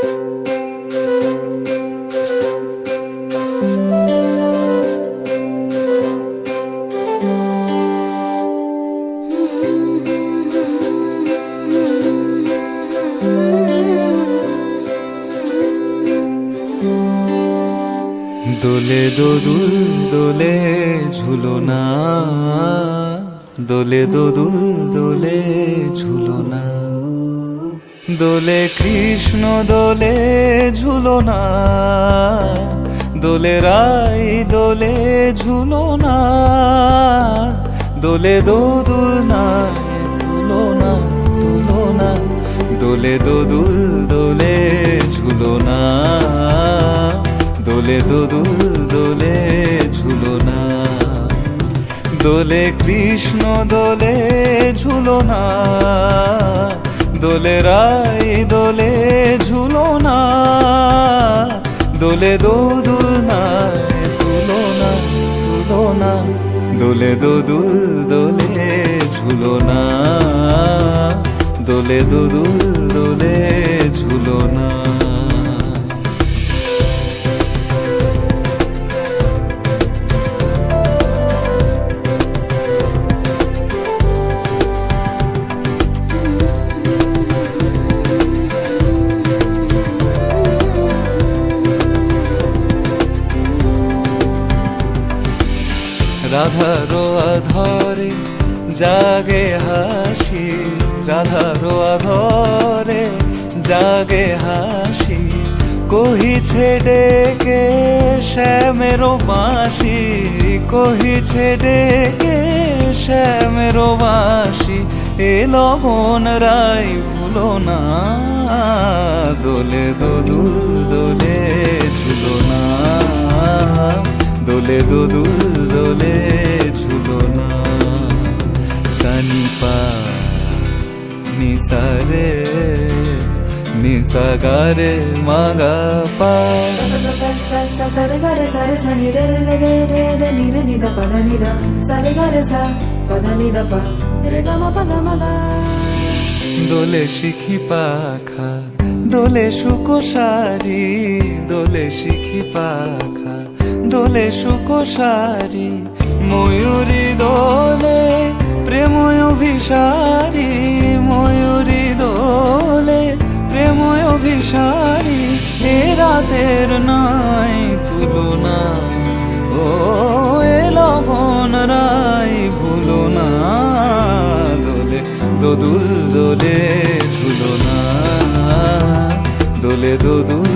দোলে দোদুল দোলে ঝুলনা, দোলে দোদুল দোলে ঝুলনা, দোলে কৃষ্ণ দোলে ঝুলনা, দোলে রাই দোলে ঝুলনা, দোলে দোদুল না তুলনা তুলনা, দোলে দোদুল দোলে ঝুলনা, দোলে দোদুল দোলে ঝুলনা, দোলে কৃষ্ণ দোলে ঝুলনা, দোলে রাই দোলে ঝুলনা, দোলে দোদুল নাই তুলনা তুলনা, দোলে দোদুল দোলে ঝুলনা, দোলে দোদুল দোলে ঝুলনা। রাধারো আধরে জাগে হাসি, রাধারো আধরে জাগে হাসি, কহিছে ডেকে শ্যামেরো বাঁশি, কহিছে ডেকে শ্যামেরো বাঁশি, এ লগন রাই ভুলো না, দোলে দোদুল দোলে ঝুলনা, দোলে দোদুল দোলে ঝুলনা, সানি পা নিসা রে নিসা গা রে মা গা পা, sa re ga re sa re sa ni re re re re re ni re ni da pa da ni da, sa re ga re sa pa da ni da pa re ga ma pa ga ma ga। দোলে শিখি পাখা দোলে সুকোসারি, দোলে শিখি পাখা দোলে সুকোসারি, ময়ূরী দোলে প্রেময় অভিসারী, ময়ূরী দোলে প্রেময় অভিসারী, এ রাতের নাই তুলনা, ও এ লগন রাই ভুলো না, দোলে দোদুল দোলে ঝুলনা, দোলে দোদুল